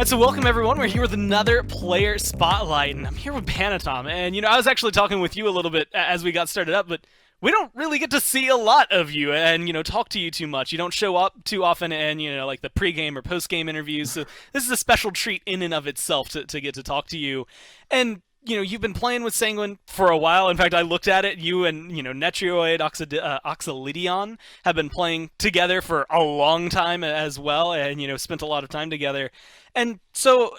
And so welcome everyone, we're here with another player spotlight, and I'm here with Panitom, and I was actually talking with you a little bit as we got started up, but we don't really get to see a lot of you and, talk to you too much. You don't show up too often and, like the pregame or postgame interviews, so this is a special treat in and of itself to get to talk to you. And you've been playing with Sanguine for a while. In fact, I looked at it. You and, Netrioid, Oxylidion have been playing together for a long time as well, and, spent a lot of time together. And so,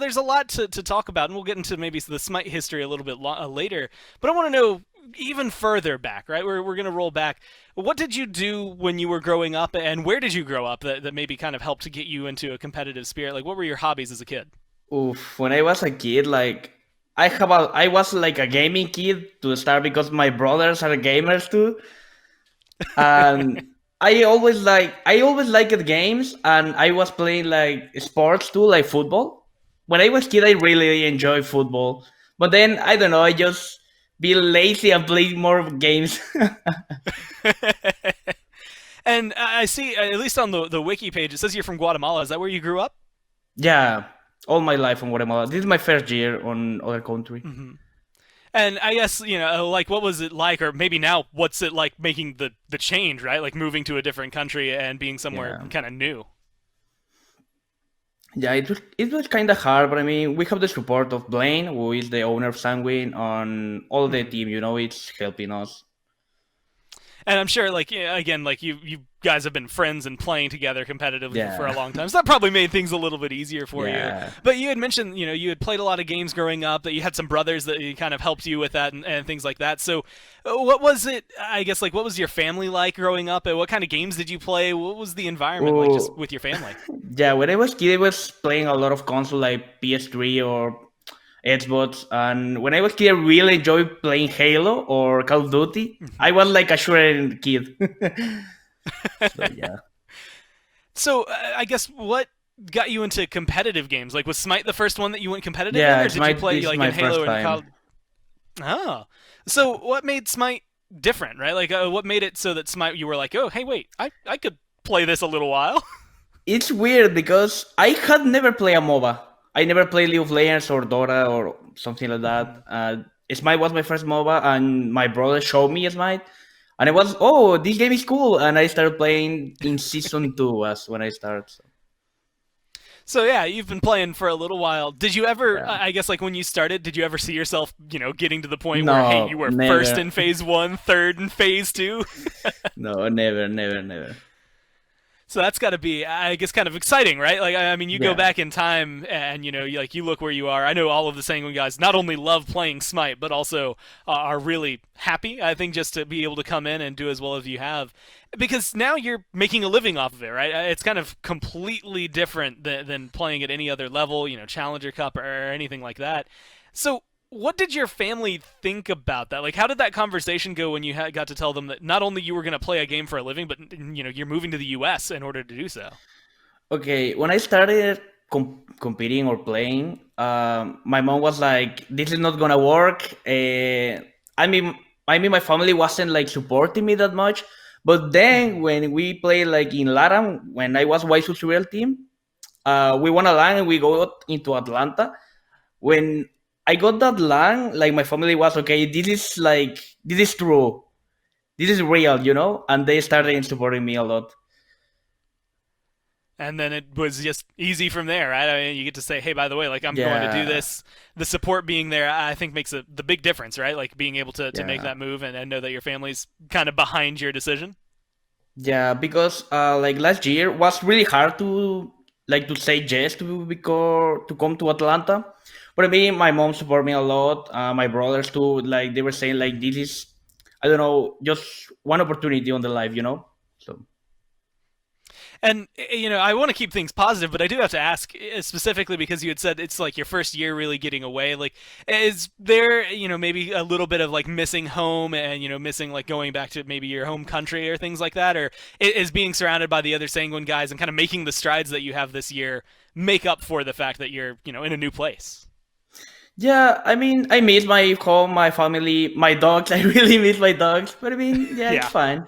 there's a lot to talk about, and we'll get into maybe the Smite history a little bit later. But I want to know even further back, right? We're going to roll back. What did you do when you were growing up, and where did you grow up that maybe kind of helped to get you into a competitive spirit? Like, what were your hobbies as a kid? Oof, when I was a kid, I was like a gaming kid to start because my brothers are gamers too, and I always liked games, and I was playing like sports too, like football. When I was kid, I really enjoyed football, but then I don't know, I just be lazy and play more games. And I see, at least on the wiki page, it says you're from Guatemala. Is that where you grew up? Yeah, all my life in Guatemala. This is my first year on other country. And I guess, like, what was it like, or maybe now, what's it like making the change, right? Like moving to a different country and being somewhere Yeah. kind of new. Yeah, it was kind of hard, but I mean, we have the support of Blaine, who is the owner of Sanguine, on all the team. It's helping us. And I'm sure, like, again, like you guys have been friends and playing together competitively for a Yeah, long time, so that probably made things a little bit easier for you. yeah. But you had mentioned, you had played a lot of games growing up, that you had some brothers that kind of helped you with that and things like that. So, what was it? I guess, like, what was your family like growing up, and what kind of games did you play? What was the environment like, just Oh, with your family? yeah. When I was kid, I was playing a lot of console like PS3 or Xbox, and when I was kid, I really enjoyed playing Halo or Call of Duty. I was like a shooter kid. So yeah. So, I guess what got you into competitive games? Like, was Smite the first one that you went competitive in, Yeah, or did you play this is like my in first Halo and Call? time. Oh, so what made Smite different, right? Like, what made it so that Smite you were like, oh, hey, wait, I could play this a little while. It's weird because I had never played a MOBA. I never played League of Legends or Dota or something like that. Smite was my first MOBA, and my brother showed me Smite, and I was, oh, this game is cool, and I started playing in season two was when I started. So, So yeah, you've been playing for a little while. Did you ever, yeah. I guess, like when you started, did you ever see yourself, getting to the point where, hey, you No, were first never. in phase one, third in phase two? No, never, never, never. So that's got to be, I guess, kind of exciting, right? Like, I mean, you go Yeah. back in time, and you look where you are. I know all of the Sanguine guys not only love playing Smite, but also are really happy. I think just to be able to come in and do as well as you have, because now you're making a living off of it, right? It's kind of completely different than playing at any other level, Challenger Cup or anything like that. So what did your family think about that? Like, how did that conversation go when you got to tell them that not only you were going to play a game for a living, but you're moving to the U.S. in order to do so? Okay, when I started competing or playing, my mom was like, "This is not gonna work." My family wasn't like supporting me that much. But then Hmm. when we played like in Latam, when I was White Real team, we won a LAN and we go into Atlanta. When I got that LAN, like my family was okay. This is true. This is real. And they started supporting me a lot. And then it was just easy from there, right? I mean, you get to say, hey, by the way, like, I'm going to do Yeah, this. The support being there, I think, makes the big difference, right? Like, being able to make yeah. that move and know that your family's kind of behind your decision. Yeah, because like last year was really hard to say yes to come to Atlanta. But I mean, my mom support me a lot. My brothers too. Like they were saying, like this is, I don't know, just one opportunity on the life. So And I want to keep things positive, but I do have to ask specifically because you had said it's like your first year really getting away. Like, is there maybe a little bit of like missing home and missing like going back to maybe your home country or things like that, or is being surrounded by the other Sanguine guys and kind of making the strides that you have this year make up for the fact that you're in a new place? yeah, I mean, I miss my home, my family, my dogs. I really miss my dogs. But I mean, yeah, it's Yeah. fine.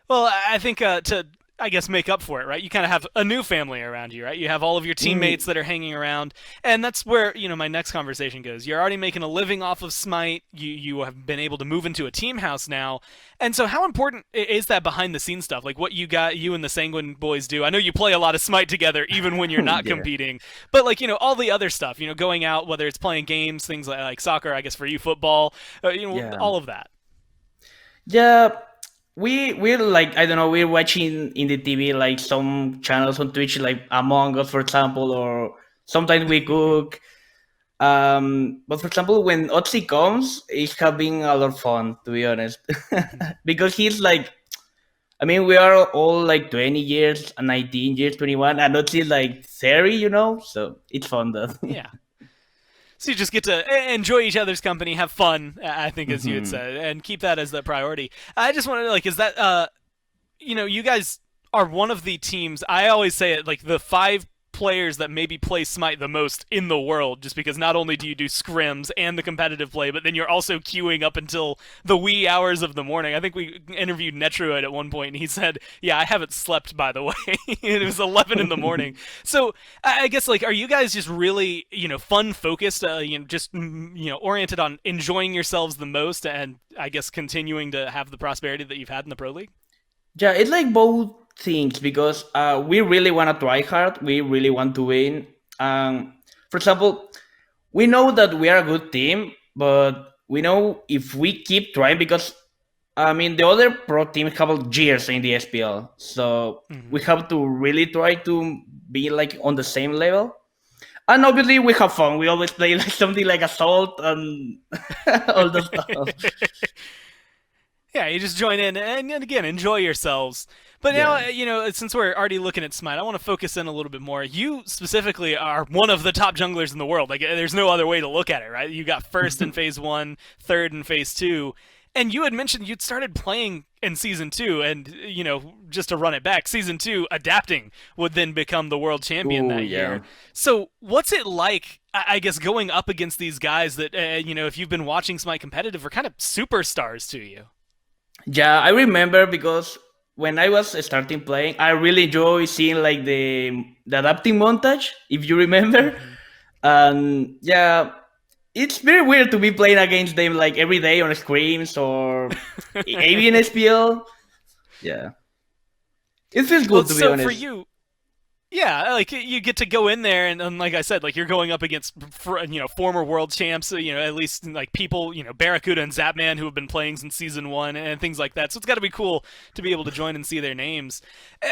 Well, I think to I guess, make up for it, right? You kind of have a new family around you, right? You have all of your teammates Mm, that are hanging around, and that's where my next conversation goes. You're already making a living off of Smite. You have been able to move into a team house now, and so how important is that behind the scenes stuff, like what you and the Sanguine boys do? I know you play a lot of Smite together, even when you're not yeah. competing, but like all the other stuff, going out, whether it's playing games, things like soccer, I guess for you, football, Yeah. all of that. Yeah. We're like, I don't know, we're watching in the TV like some channels on Twitch like Among Us, for example, or sometimes we cook. But for example, when Otzi comes, it's having a lot of fun, to be honest. Because he's like, I mean, we are all like 20 years, 19 years, 21, and Otzi is like 30, So it's fun though. Yeah. So you just get to enjoy each other's company, have fun, I think, as you had Hmm. said, and keep that as the priority. I just wanted to, like, is that, you guys are one of the teams, I always say it, like, the five players that maybe play Smite the most in the world, just because not only do you do scrims and the competitive play, but then you're also queuing up until the wee hours of the morning. I think we interviewed Netroid at one point, and he said, "Yeah, I haven't slept, by the way." It was 11 in the morning. So I guess, like, are you guys just really, fun focused, just oriented on enjoying yourselves the most, and I guess continuing to have the prosperity that you've had in the pro league? Yeah, it's like both things because we really want to try hard. We really want to win. For example, we know that we are a good team, but we know if we keep trying, because I mean the other pro teams have years in the SPL, so Mm-hmm. we have to really try to be like on the same level. And obviously we have fun. We always play like something like assault and all the stuff. Yeah, you just join in and again enjoy yourselves. But now, Yeah. since we're already looking at Smite, I want to focus in a little bit more. You specifically are one of the top junglers in the world. Like, there's no other way to look at it, right? You got first in phase one, third in phase two, and you had mentioned you'd started playing in season two, and just to run it back, season two adapting would then become the world champion Oh that yeah. year. So, what's it like? I guess going up against these guys that if you've been watching Smite competitive, are kind of superstars to you. Yeah, I remember because when I was starting playing, I really enjoy seeing like the adapting montage, if you remember. Mm-hmm. And yeah, it's very weird to be playing against them like every day on screens or maybe in SPL. Yeah, it feels Well, good to be so for honest. you, yeah, like you get to go in there, and like I said, like you're going up against former world champs, at least like people, Barracuda and Zapman who have been playing since season one and things like that. So it's got to be cool to be able to join and see their names.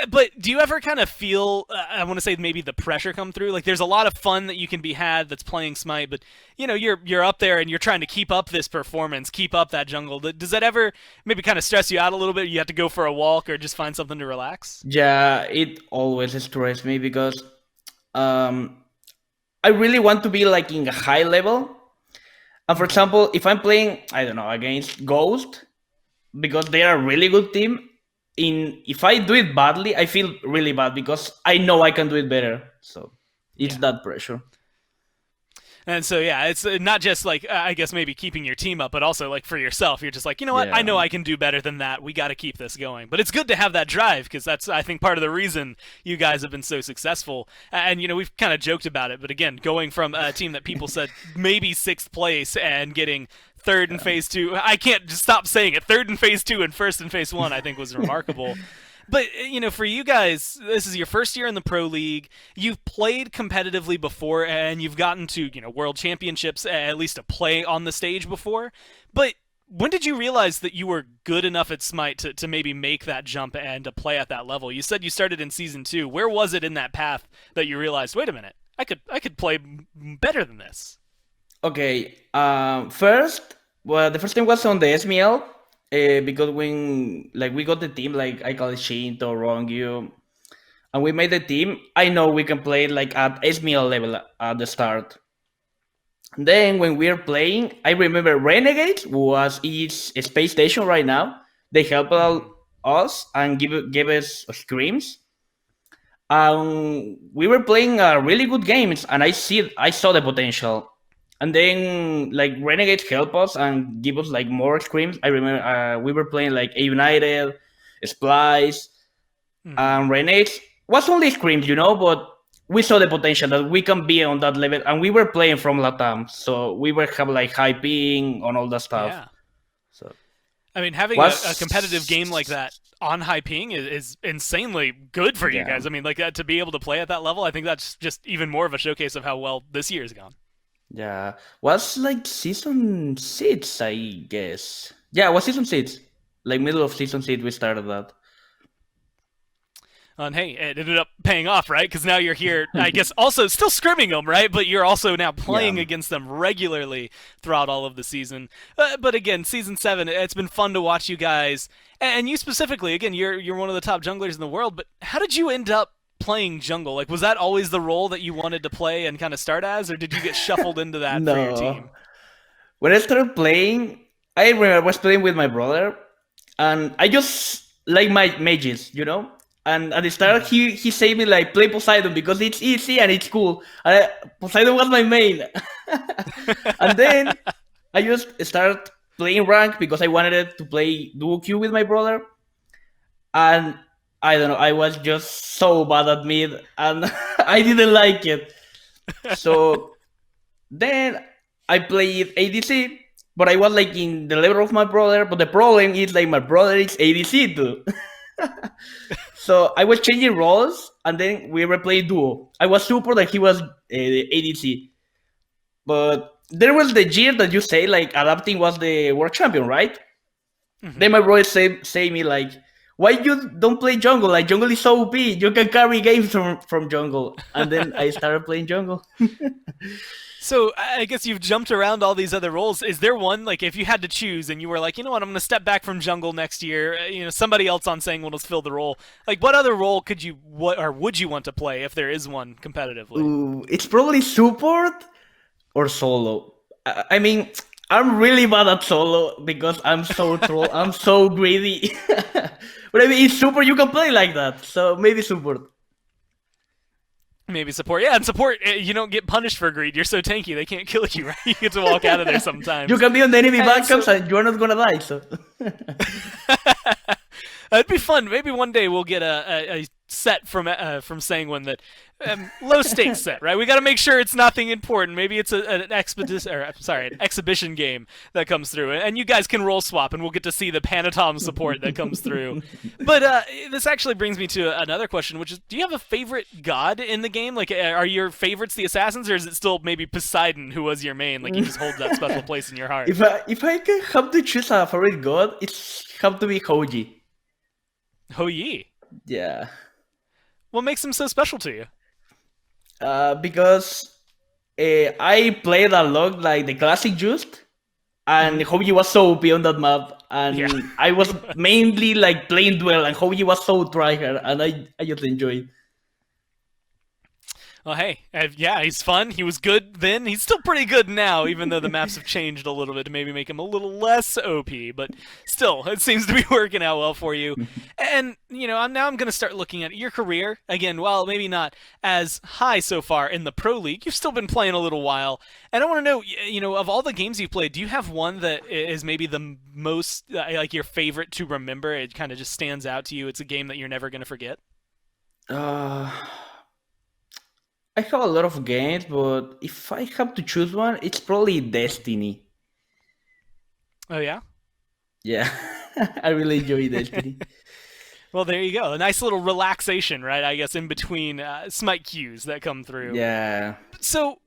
But do you ever kind of feel, I want to say maybe the pressure come through? Like there's a lot of fun that you can be had that's playing Smite, but you're up there and you're trying to keep up this performance, keep up that jungle. Does that ever maybe kind of stress you out a little bit? You have to go for a walk or just find something to relax? Yeah, it always stresses me because um, I really want to be like in a high level. And for Mm-hmm. example, if I'm playing, I don't know, against Ghost, because they are a really good team. In if I do it badly, I feel really bad because I know I can do it better. So it's Yeah. that pressure. And so yeah, it's not just like I guess maybe keeping your team up, but also like for yourself. You're just like, you know what? I Yeah. know I can do better than that. We got to keep this going. But it's good to have that drive because that's I think part of the reason you guys have been so successful. And we've kind of joked about it, but again, going from a team that people said maybe sixth place and getting third in Yeah. phase two. I can't just stop saying it. Third in phase two and first in phase one, I think was remarkable. But for you guys, this is your first year in the pro league. You've played competitively before, and you've gotten to world championships, at least to play on the stage before. But when did you realize that you were good enough at Smite to maybe make that jump and to play at that level? You said you started in season two. Where was it in that path that you realized, wait a minute, I could play better than this? Okay. First, well, the first time was on the SML, because when like we got the team, like I call it Shinto, Rongyu, and we made the team. I know we can play like at SML level at the start. Then when we are playing, I remember Renegade was its space station right now. They help Mm-hmm. us and give us screams. We were playing really good games, and I saw the potential. And then like Renegade help us and give us like more screams. I remember we were playing like A United, Splice, And Renex was only scrims, but we saw the potential that we can be on that level, and we were playing from Latam, so we were have like high ping on all that stuff. Yeah. So I mean, having a competitive game like was that on high ping is insanely good for you yeah. guys. I mean, like that to be able to play at that level, I think that's just even more of a showcase of how well this year's gone. Yeah, was like season 6, I guess. Yeah, it was season 6, like middle of season 6. We started that. And hey, it ended up paying off, right? Because now you're here, I guess, also still scrimming them, right? But you're also now playing Yeah, against them regularly throughout all of the season. But again, season 7, it's been fun to watch you guys, and you specifically. Again, you're one of the top junglers in the world. But how did you end up playing jungle? Like, was that always the role that you wanted to play and kind of start as, or did you get shuffled into that for your no. team? When I started playing, I remember I was playing with my brother, and I just like my mages. And at the start, Mm-hmm. he said me like play Poseidon because it's easy and it's cool. And Poseidon was my main, and then I just started playing rank because I wanted to play duo queue with my brother, and I don't know, I was just so bad at mid, and I didn't like it. So then I played ADC, but I was like in the level of my brother. But the problem is like my brother is ADC too. So I was changing roles, and then we were playing duo. I was super like he was ADC, but there was the year that you say like adapting was the world champion, right? Mm-hmm. Then my brother say me like, why you don't play jungle? Like jungle is so OP. You can carry games from jungle. And then I started playing jungle. So I guess you've jumped around all these other roles. Is there one like if you had to choose and you were like, you know what, I'm going to step back from jungle next year. Somebody else on Sanguine will fill the role. Like, what other role could you what or would you want to play if there is one competitively? Ooh, it's probably support or solo. I mean, I'm really bad at solo because I'm so troll. I'm so greedy. But I mean, it's super. You can play like that. So maybe support. Maybe support. Yeah, and support. You don't get punished for greed. You're so tanky they can't kill you. Right? You get to walk out of there You sometimes. can be on the enemy And backups so and you're not gonna die. So it'd be fun. Maybe one day we'll get a set from Sanguine that low stakes set, right? We got to make sure it's nothing important. Maybe it's an expedition, or sorry, an exhibition game that comes through, and you guys can role swap, and we'll get to see the Panitom support that comes through. But this actually brings me to another question, which is: do you have a favorite god in the game? Like, are your favorites the assassins, or is it still maybe Poseidon who was your main? Like, he just holds that special place in your heart. if I can have to choose a favorite god, it's have to be Hoji. Ho Yi. Yeah. What makes him so special to you? Because I played a lot like the classic just, and Mm-hmm. Hoji was so OP on that map, Yeah. and I was mainly like playing duel, and Hoji was so tryhard, and I just enjoyed. Well, hey, yeah, he's fun. He was good then. He's still pretty good now, even though the maps have changed a little bit to maybe make him a little less OP. But still, it seems to be working out well for you. And I'm going to start looking at your career again. While maybe not as high so far in the pro league, you've still been playing a little while. And I want to know, of all the games you've played, do you have one that is maybe the most like your favorite to remember? It kind of just stands out to you. It's a game that you're never going to forget. Uh, I have a lot of games, but if I have to choose one, it's probably Destiny. Oh yeah. Yeah, I really enjoy Destiny. Well, there you go. A nice little relaxation, right? I guess in between smite cues that come through. Yeah. So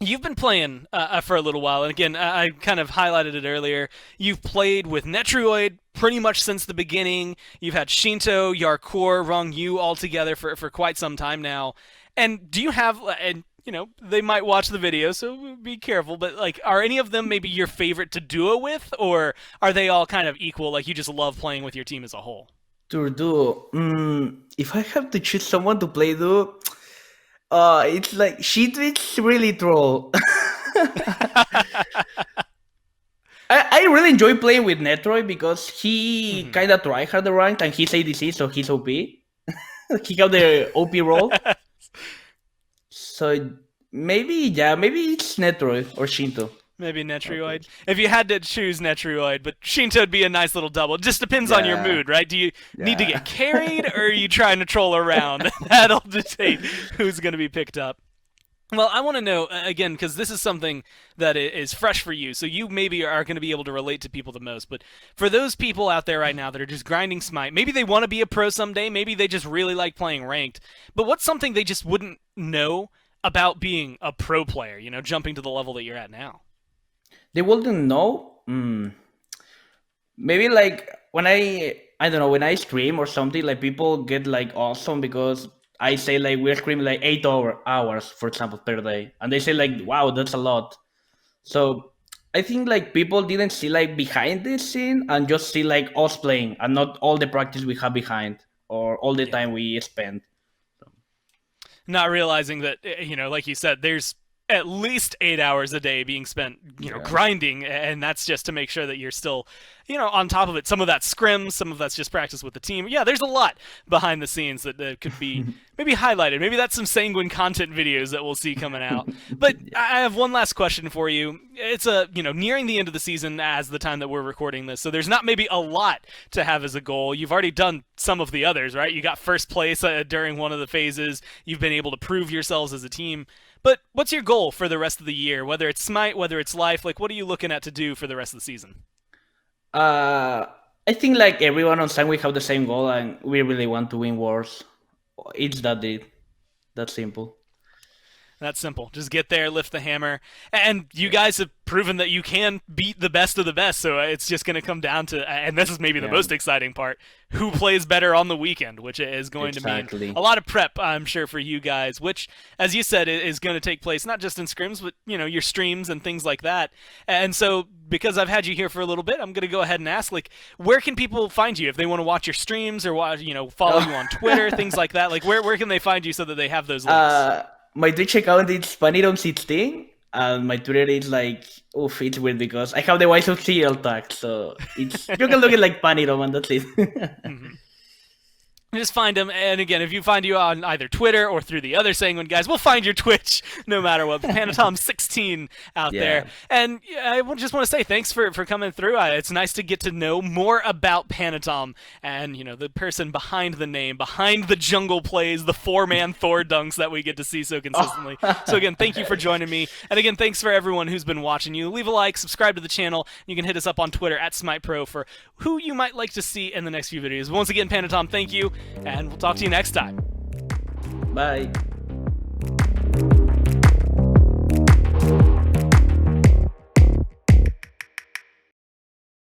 you've been playing for a little while, and again, I kind of highlighted it earlier. You've played with Netroid pretty much since the beginning. You've had Shinto, Yarkor, Rong Yu all together for quite some time now. And do you have and they might watch the video, so be careful. But like, are any of them maybe your favorite to duo with, or are they all kind of equal? Like you just love playing with your team as a whole? To duo. If I have to choose someone to play duo, it's like Sheetwitch really troll. I really enjoy playing with Netroid because he Mhm. kind of try hard the rank and he's ADC, so he's OP. He got the OP role. So maybe it's Netroid or Shinto. Maybe Okay. Netrioid. If you had to choose Netrioid, but Shinto would be a nice little double. It just depends on your Yeah. mood, right? Do you need to Yeah. get carried, or are you trying to troll around? That'll dictate who's going to be picked up. Well, I want to know, again, because this is something that is fresh for you, so you maybe are going to be able to relate to people the most. But for those people out there right now that are just grinding Smite, maybe they want to be a pro someday, maybe they just really like playing ranked, but what's something they just wouldn't know about being a pro player, jumping to the level that you're at now? They wouldn't know. Maybe like when I don't know, when I stream or something, like people get like awesome because I say like we're streaming like 8 hours, for example, per day, and they say like, wow, that's a lot. So I think like people didn't see like behind the scene and just see like us playing and not all the practice we have behind or all the Yeah. time we spend. Not realizing that, like you said, there's at least 8 hours a day being spent, Yeah. grinding, and that's just to make sure that you're still, on top of it. Some of that's scrims, some of that's just practice with the team. Yeah, there's a lot behind the scenes that could be maybe highlighted. Maybe that's some Sanguine content videos that we'll see coming out. But I have one last question for you. It's nearing the end of the season as the time that we're recording this, so there's not maybe a lot to have as a goal. You've already done some of the others, right? You got first place during one of the phases. You've been able to prove yourselves as a team. But what's your goal for the rest of the year? Whether it's Smite, whether it's Life, like what are you looking at to do for the rest of the season? Uh, I think like everyone on Sang we have the same goal and we really want to win wars. It's that simple. That's simple. Just get there, lift the hammer, and you guys have proven that you can beat the best of the best. So it's just going to come down to, and this is maybe the Yeah, most exciting part, who plays better on the weekend, which is going to mean exactly. a lot of prep, I'm sure, for you guys. Which, as you said, is going to take place not just in scrims, but your streams and things like that. And so, because I've had you here for a little bit, I'm going to go ahead and ask, like, where can people find you if they want to watch your streams or watch, follow you on Twitter, things like that? Like, where can they find you so that they have those links? My Twitch account is Panitom 16 and my Twitter is like, oof, it's weird because I have the Wise of CL tag, so it's you can look at like Panitom and that's it. Mm-hmm. Just find him, and again, if you find you on either Twitter or through the other Sanguine guys, we'll find your Twitch no matter what. Panitom16 out there. Yeah. And I just want to say thanks for coming through. It's nice to get to know more about Panitom and, the person behind the name, behind the jungle plays, the four-man Thor dunks that we get to see so consistently. So again, thank you for joining me. And again, thanks for everyone who's been watching you. Leave a like, subscribe to the channel. You can hit us up on Twitter at SMITEPro for who you might like to see in the next few videos. Once again, Panitom, thank you. And we'll talk to you next time. Bye.